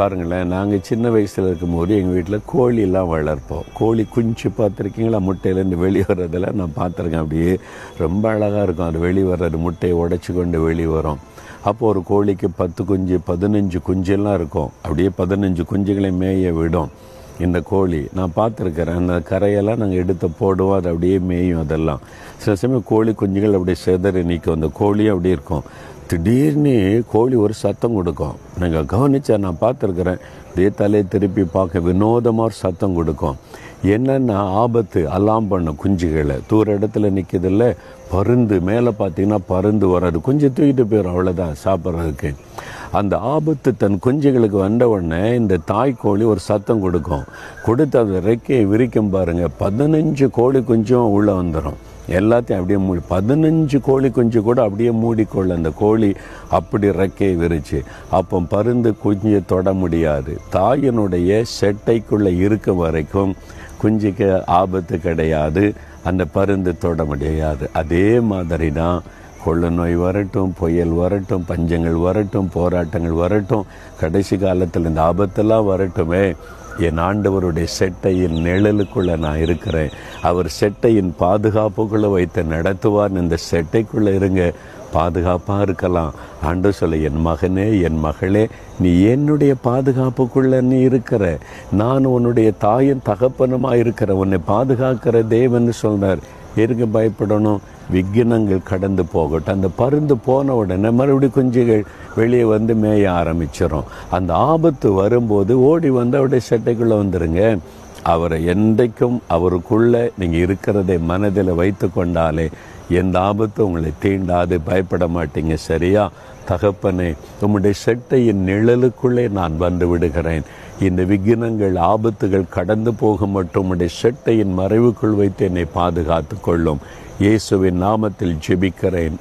பாருங்களேன், நாங்கள் சின்ன வயசில் இருக்கும்போது எங்கள் வீட்டில் கோழியெல்லாம் வளர்ப்போம். கோழி குஞ்சு பார்த்துருக்கீங்களா? முட்டையிலேருந்து வெளியே வர்றதெல்லாம் நான் பார்த்துருக்கேன். அப்படியே ரொம்ப அழகாக இருக்கும். அது வெளியே வர்றது, முட்டையை உடைச்சி கொண்டு வெளியே வரும். அப்போது ஒரு கோழிக்கு 10 குஞ்சு 15 குஞ்செல்லாம் இருக்கும். அப்படியே 15 குஞ்சுகளை மேய விடும் இந்த கோழி. நான் பார்த்துருக்கிறேன். அந்த கரையெல்லாம் நாங்கள் எடுத்து போடுவோம், அது அப்படியே மேயும். அதெல்லாம் சில சமயம் கோழி குஞ்சுகள் அப்படியே செதறி நிற்கும். அந்த கோழியும் அப்படியே இருக்கும். திடீர்னு கோழி ஒரு சத்தம் கொடுக்கும். நீங்கள் கவனிச்சா நான் பார்த்துருக்குறேன். அப்படியே தலையை திருப்பி பார்க்க வினோதமாக ஒரு சத்தம் கொடுக்கும். என்னென்னா ஆபத்து அலாம் பண்ண குஞ்சுகளை தூர இடத்துல நிற்கிறதில்ல, பருந்து மேலே பார்த்தீங்கன்னா பருந்து வராது, குஞ்சு தூக்கிட்டு போயிடும், அவ்வளோதான் சாப்பிட்றதுக்கு. அந்த ஆபத்து தன் குஞ்சுகளுக்கு வந்த உடனே இந்த தாய்க்கோழி ஒரு சத்தம் கொடுக்கும். கொடுத்து அந்த ரெக்கையை விரிக்கும் பாருங்கள், 15 கோழி குஞ்சும் உள்ளே வந்துடும். எல்லாத்தையும் அப்படியே 15 கோழி குஞ்சு கூட அப்படியே மூடிக்கொள்ள அந்த கோழி அப்படி ரெக்கையை விரிச்சு. அப்போ பருந்து குஞ்சை தொட முடியாது. தாயினுடைய செட்டைக்குள்ளே இருக்க வரைக்கும் குஞ்சுக்கு ஆபத்து கிடையாது, அந்த பருந்து தொட முடியாது. அதே மாதிரி தான் கொள்ள நோய் வரட்டும், புயல் வரட்டும், பஞ்சங்கள் வரட்டும், போராட்டங்கள் வரட்டும், கடைசி காலத்தில் இந்த ஆபத்தெல்லாம் வரட்டுமே, என் ஆண்டவருடைய செட்டையின் நிழலுக்குள்ளே நான் இருக்கிறேன். அவர் செட்டையின் பாதுகாப்புக்குள்ளே வைத்து நடத்துவார். இந்த செட்டைக்குள்ளே இருங்க, பாதுகாப்பாக இருக்கலாம். ஆண்டு சொல்ல, என் மகனே, என் மகளே, நீ என்னுடைய பாதுகாப்புக்குள்ளே நீ இருக்கிற, நான் உன்னுடைய தாயின் தகப்பனுமாக இருக்கிற, உன்னை பாதுகாக்கிற தேவன் சொல்கிறார். எதுக்கு பயப்படணும்? விக்கினங்கள் கடந்து போகட்டும். அந்த பருந்து போன உடனே மறுபடியும் குஞ்சுகள் வெளியே வந்து மேய ஆரம்பிச்சிடும். அந்த ஆபத்து வரும்போது ஓடி வந்து அவருடைய சட்டைக்குள்ளே வந்துடுங்க. அவரை என்றைக்கும் அவருக்குள்ளே நீங்கள் இருக்கிறதை மனதில் வைத்து கொண்டாலே எந்த ஆபத்தும் உங்களை தீண்டாது, பயப்பட மாட்டீங்க. சரியா? தகப்பனே, உம்முடைய செட்டையின் நிழலுக்குள்ளே நான் வந்து விடுகிறேன். இந்த விக்கினங்கள் ஆபத்துகள் கடந்து போக மட்டும் உம்முடைய செட்டையின் மறைவுக்குள் வைத்து என்னை பாதுகாத்து கொள்ளும். இயேசுவின் நாமத்தில் ஜெபிக்கிறேன்.